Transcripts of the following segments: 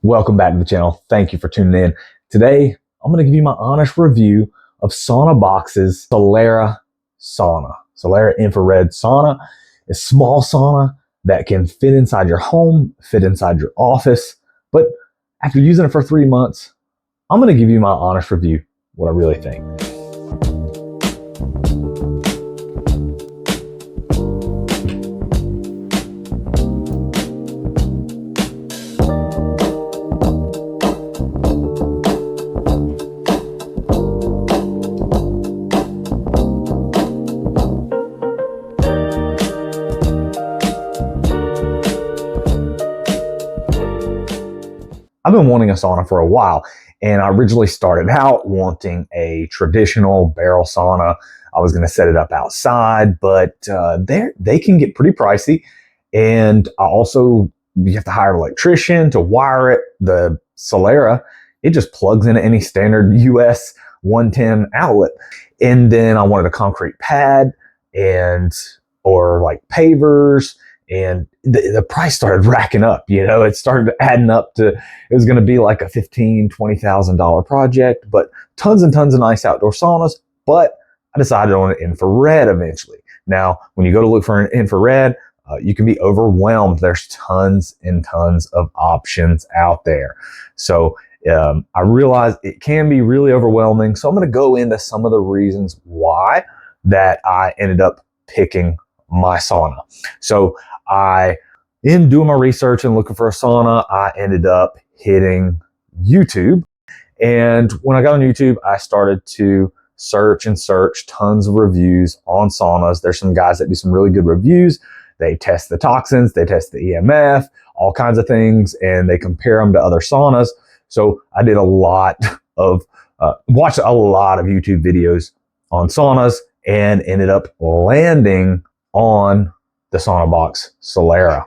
Welcome back to the channel. Thank you for tuning in. Today, I'm going to give you my honest review of Saunabox's Solera sauna. Solera infrared sauna, a small sauna that can fit inside your home, fit inside your office. But after using it for 3 months, I'm going to give you my honest review, what I really think. I've been wanting a sauna for a while, and I originally started out wanting a traditional barrel sauna. I was going to set it up outside, but they can get pretty pricey, and you have to hire an electrician to wire it. The Solera, it just plugs into any standard US 110 outlet, and then I wanted a concrete pad or like pavers. And the price started racking up, it started adding up to, it was going to be like a $15,000, $20,000 project, but tons and tons of nice outdoor saunas. But I decided on an infrared eventually. Now, when you go to look for an infrared, you can be overwhelmed. There's tons and tons of options out there. So I realized it can be really overwhelming. So I'm going to go into some of the reasons why that I ended up picking my sauna. So in doing my research and looking for a sauna, I ended up hitting YouTube. And when I got on YouTube, I started to search tons of reviews on saunas. There's some guys that do some really good reviews. They test the toxins, they test the EMF, all kinds of things, and they compare them to other saunas. So I did watched a lot of YouTube videos on saunas and ended up landing on the Saunabox Solera.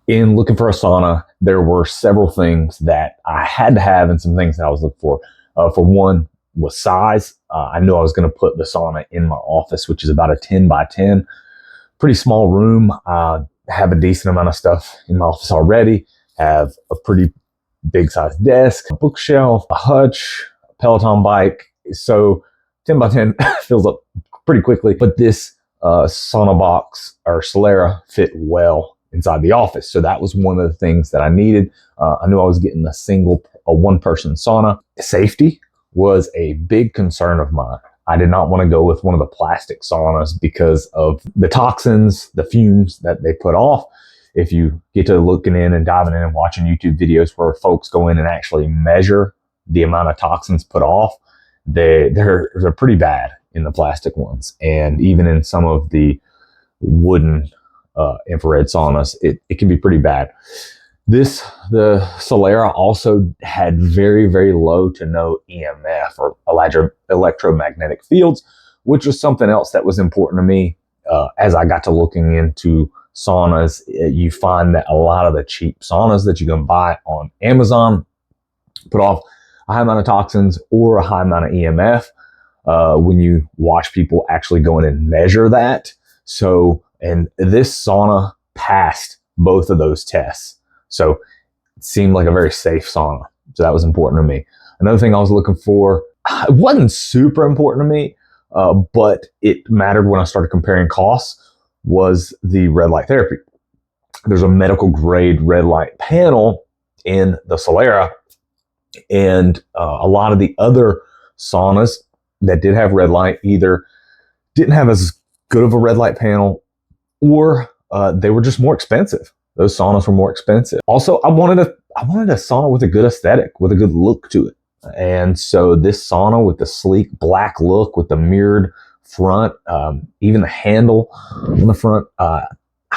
In looking for a sauna, there were several things that I had to have and some things that I was looking for. For one was size. I knew I was going to put the sauna in my office, which is about a 10 by 10. Pretty small room. I have a decent amount of stuff in my office already. Have a pretty big sized desk, a bookshelf, a hutch, a Peloton bike. So 10 by 10 fills up pretty quickly. But this Saunabox or Solera fit well inside the office. So that was one of the things that I needed. I knew I was getting a one-person sauna. Safety was a big concern of mine. I did not want to go with one of the plastic saunas because of the toxins, the fumes that they put off. If you get to looking in and diving in and watching YouTube videos where folks go in and actually measure the amount of toxins put off, they're pretty bad in the plastic ones. And even in some of the wooden infrared saunas, it can be pretty bad. The Solera also had very, very low to no EMF or electromagnetic fields, which was something else that was important to me. As I got to looking into saunas, you find that a lot of the cheap saunas that you can buy on Amazon put off a high amount of toxins or a high amount of EMF. When you watch people actually go in and measure that. And this sauna passed both of those tests. So it seemed like a very safe sauna. So that was important to me. Another thing I was looking for, it wasn't super important to me, but it mattered when I started comparing costs, was the red light therapy. There's a medical grade red light panel in the Solera, and a lot of the other saunas that did have red light either didn't have as good of a red light panel, or they were just more expensive. Those saunas were more expensive. Also, I wanted a sauna with a good aesthetic, with a good look to it. And so this sauna with the sleek black look, with the mirrored front, even the handle on the front, I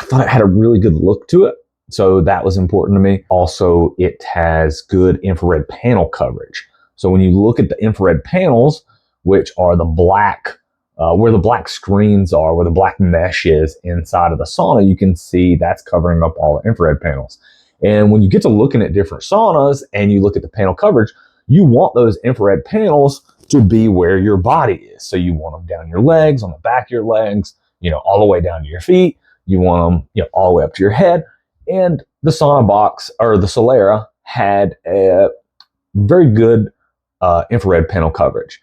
thought it had a really good look to it. So that was important to me. Also, it has good infrared panel coverage. So when you look at the infrared panels, which are the black, where the black screens are, where the black mesh is inside of the sauna, you can see that's covering up all the infrared panels. And when you get to looking at different saunas and you look at the panel coverage, you want those infrared panels to be where your body is. So you want them down your legs, on the back of your legs, all the way down to your feet. You want them, all the way up to your head. And the Saunabox or the Solera had a very good infrared panel coverage.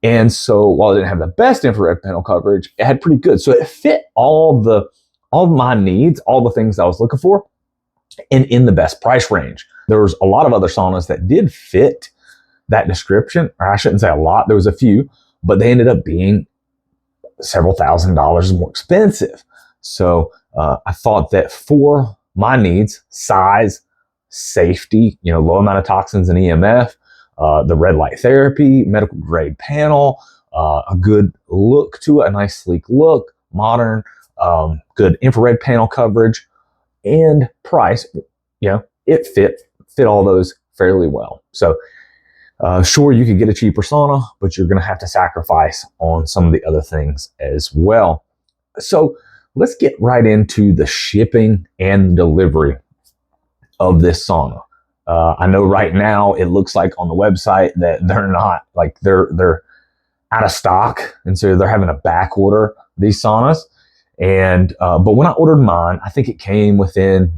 And so while it didn't have the best infrared panel coverage, it had pretty good. So it fit all of my needs, all the things I was looking for, and in the best price range. There was a lot of other saunas that did fit that description, or I shouldn't say a lot, there was a few, but they ended up being several $1,000s more expensive. So I thought that for my needs, size, safety, low amount of toxins and EMF, the red light therapy, medical grade panel, a good look to it, a nice sleek look, modern, good infrared panel coverage, and price, it fit all those fairly well. So sure, you could get a cheaper sauna, but you're going to have to sacrifice on some of the other things as well. So let's get right into the shipping and delivery of this sauna. I know right now it looks like on the website that they're not, like they're out of stock, and so they're having a back order these saunas. And but when I ordered mine, I think it came within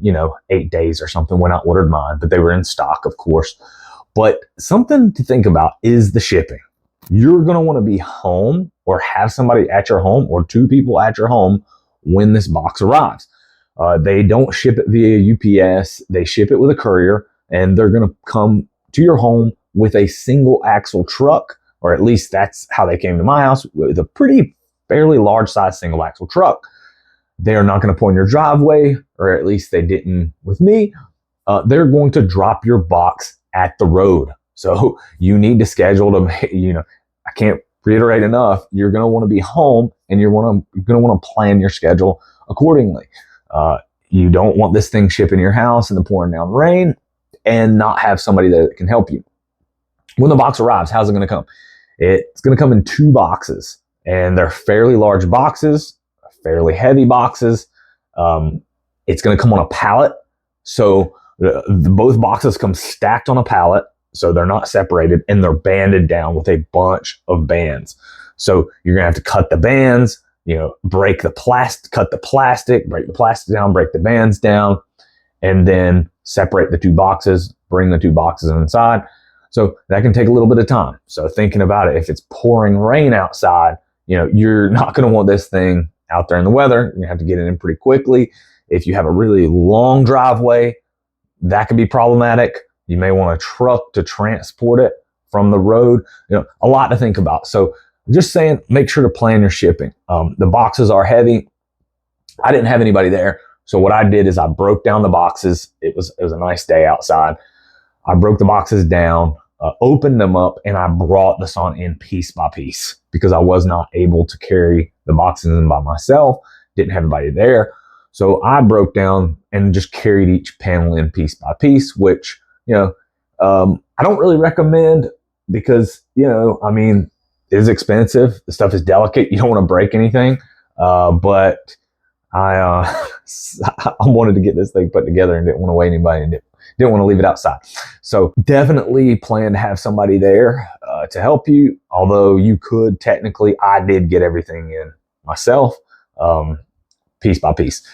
8 days or something when I ordered mine, but they were in stock, of course. But something to think about is the shipping. You're going to want to be home or have somebody at your home or two people at your home when this box arrives. They don't ship it via UPS. They ship it with a courier, and they're going to come to your home with a single axle truck, or at least that's how they came to my house, with a fairly large size single axle truck. They are not going to pull in your driveway, or at least they didn't with me. They're going to drop your box at the road. So you need to schedule to, I can't reiterate enough, you're going to want to be home, and you're going to want to plan your schedule accordingly. You don't want this thing shipping your house in the pouring down rain and not have somebody that can help you. When the box arrives, how's it going to come? It's going to come in 2 boxes, and they're fairly large boxes, fairly heavy boxes. It's going to come on a pallet. So both boxes come stacked on a pallet, so they're not separated, and they're banded down with a bunch of bands. So you're going to have to cut the bands, break the plastic, cut the plastic, break the plastic down, break the bands down, and then separate the 2 boxes, bring the 2 boxes inside. So that can take a little bit of time. So thinking about it, if it's pouring rain outside, you're not going to want this thing out there in the weather. You're going to have to get it in pretty quickly. If you have a really long driveway, that could be problematic. You may want a truck to transport it from the road. A lot to think about. So just saying, make sure to plan your shipping. The boxes are heavy. I didn't have anybody there. So what I did is I broke down the boxes. It was a nice day outside. I broke the boxes down, opened them up, and I brought the sauna in piece by piece because I was not able to carry the boxes in by myself. Didn't have anybody there. So I broke down and just carried each panel in piece by piece, which, I don't really recommend because, it is expensive. The stuff is delicate. You don't want to break anything. But I wanted to get this thing put together and didn't want to weigh anybody and didn't want to leave it outside. So definitely plan to have somebody there to help you. Although you could technically, I did get everything in myself, piece by piece.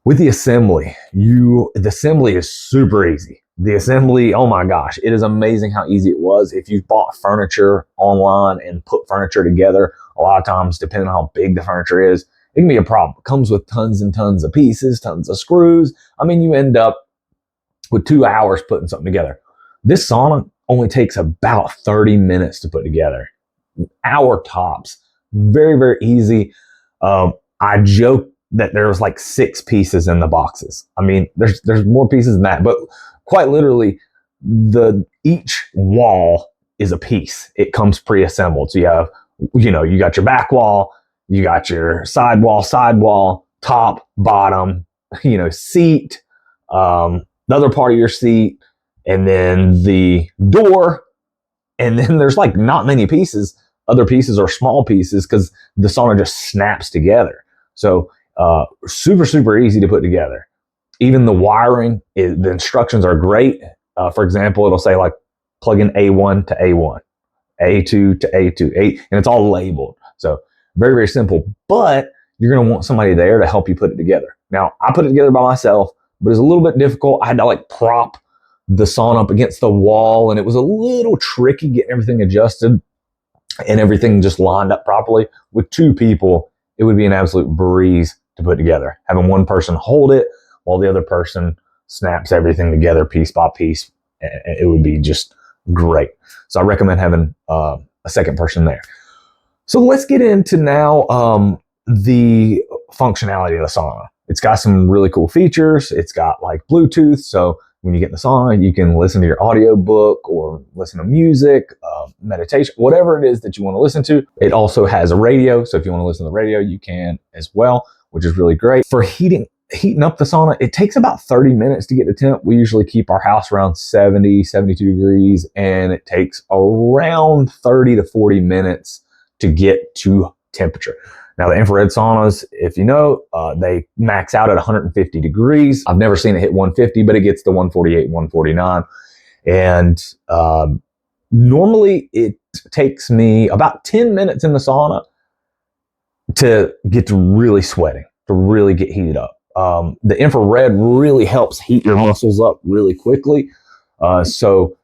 With the assembly, the assembly is super easy. The assembly, oh my gosh, it is amazing how easy it was. If you've bought furniture online and put furniture together, a lot of times, depending on how big the furniture is, it can be a problem. It comes with tons and tons of pieces, tons of screws. You end up with 2 hours putting something together. This sauna only takes about 30 minutes to put together. Hour tops. Very, very easy. I joke that there's like 6 pieces in the boxes. There's more pieces than that, but quite literally, each wall is a piece. It comes pre-assembled. So you have, you got your back wall, you got your sidewall, top, bottom, seat, the other part of your seat, and then the door. And then there's like not many pieces. Other pieces are small pieces because the sauna just snaps together. So super, super easy to put together. Even the wiring, the instructions are great. For example, it'll say like plug in A1 to A1, A2 to A2, and it's all labeled. So very, very simple, but you're going to want somebody there to help you put it together. Now, I put it together by myself, but it's a little bit difficult. I had to like prop the sauna up against the wall, and it was a little tricky getting everything adjusted and everything just lined up properly. With 2 people, it would be an absolute breeze to put together. Having one person hold it while the other person snaps everything together piece by piece, it would be just great. So I recommend having a second person there. So let's get into now the functionality of the sauna. It's got some really cool features. It's got like Bluetooth, so when you get in the sauna, you can listen to your audio book or listen to music, meditation, whatever it is that you want to listen to. It also has a radio, so if you want to listen to the radio, you can as well, which is really great. For heating up the sauna, it takes about 30 minutes to get to temp. We usually keep our house around 70, 72 degrees, and it takes around 30 to 40 minutes to get to temperature. Now, the infrared saunas, if you know, they max out at 150 degrees. I've never seen it hit 150, but it gets to 148, 149. And normally it takes me about 10 minutes in the sauna to get to really sweating, to really get heated up. The infrared really helps heat your muscles up really quickly. So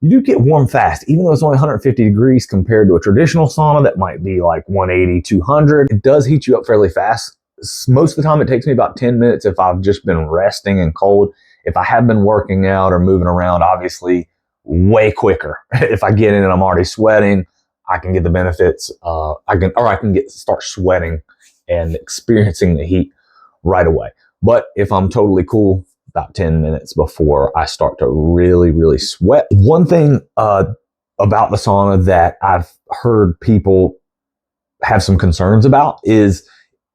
you do get warm fast, even though it's only 150 degrees compared to a traditional sauna that might be like 180, 200. It does heat you up fairly fast. Most of the time it takes me about 10 minutes if I've just been resting and cold. If I have been working out or moving around, obviously way quicker. If I get in and I'm already sweating, I can get the benefits. I can start sweating and experiencing the heat right away. But if I'm totally cool, about 10 minutes before I start to really, really sweat. One thing about the sauna that I've heard people have some concerns about is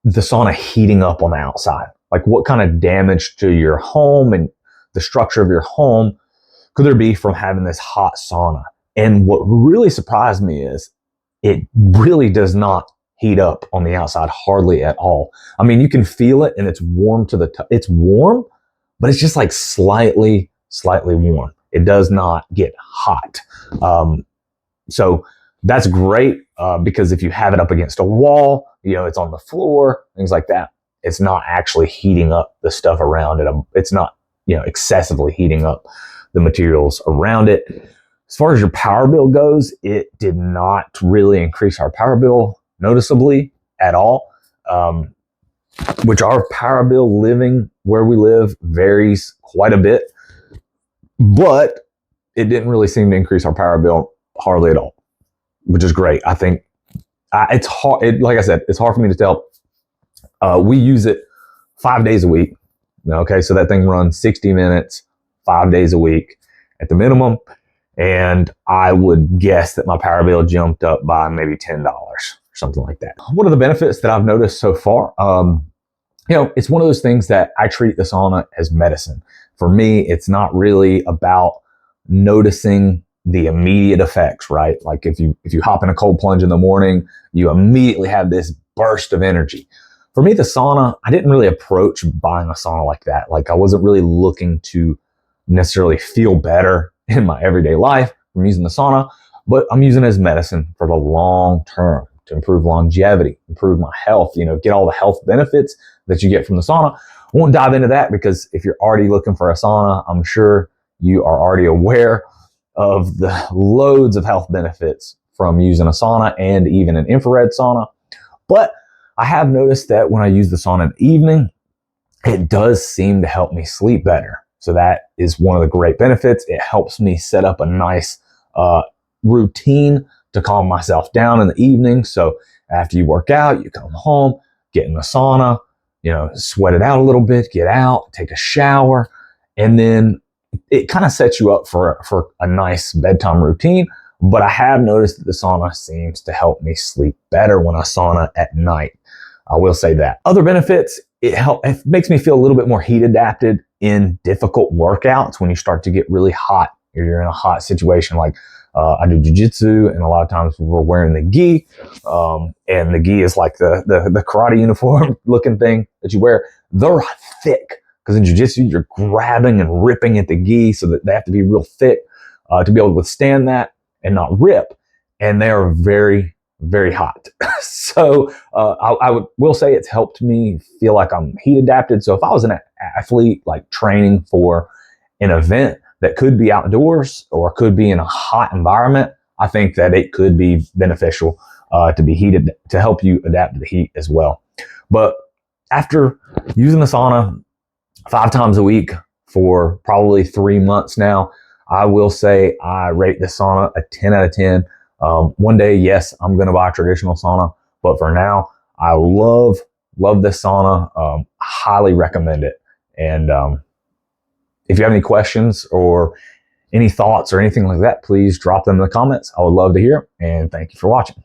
the sauna heating up on the outside. Like, what kind of damage to your home and the structure of your home could there be from having this hot sauna? And what really surprised me is it really does not heat up on the outside hardly at all. I mean, you can feel it, and it's warm to it's warm, but it's just like slightly warm. It does not get hot. So that's great because if you have it up against a wall, you know, it's on the floor, things like that, it's not actually heating up the stuff around it. It's not, you know, excessively heating up the materials around it. As far as your power bill goes, it did not really increase our power bill noticeably at all. Which our power bill living where we live varies quite a bit, but it didn't really seem to increase our power bill hardly at all, which is great. I think it's hard. Like I said, it's hard for me to tell. We use it 5 days a week. Okay, so that thing runs 60 minutes, 5 days a week at the minimum. And I would guess that my power bill jumped up by maybe $10 or something like that. What are the benefits that I've noticed so far? You know, it's one of those things that I treat the sauna as medicine. For me, it's not really about noticing the immediate effects, right? Like if you hop in a cold plunge in the morning, you immediately have this burst of energy. For me, the sauna, I didn't really approach buying a sauna like that. Like, I wasn't really looking to necessarily feel better in my everyday life from using the sauna, but I'm using it as medicine for the long term to improve longevity, improve my health, you know, get all the health benefits that you get from the sauna. I won't dive into that because if you're already looking for a sauna, I'm sure you are already aware of the loads of health benefits from using a sauna and even an infrared sauna. But I have noticed that when I use the sauna in the evening, it does seem to help me sleep better. So that is one of the great benefits. It helps me set up a nice routine to calm myself down in the evening. So after you work out, you come home, get in the sauna, you know, sweat it out a little bit, get out, take a shower, and then it kind of sets you up for a nice bedtime routine. But I have noticed that the sauna seems to help me sleep better when I sauna at night. I will say that. Other benefits, it makes me feel a little bit more heat adapted in difficult workouts when you start to get really hot or you're in a hot situation. Like I do jiu-jitsu, and a lot of times we're wearing the gi, and the gi is like the karate uniform looking thing that you wear. They're thick because in jiu-jitsu you're grabbing and ripping at the gi, so that they have to be real thick to be able to withstand that and not rip. And they are very, very hot. So I will say it's helped me feel like I'm heat adapted. So if I was an athlete like training for an event, that could be outdoors or could be in a hot environment, I think that it could be beneficial to be heated to help you adapt to the heat as well. But after using the sauna 5 times a week for probably 3 months now, I will say I rate the sauna a 10 out of 10. One day, yes, I'm going to buy a traditional sauna, but for now, I love this sauna. Highly recommend it. And if you have any questions or any thoughts or anything like that, please drop them in the comments. I would love to hear. And thank you for watching.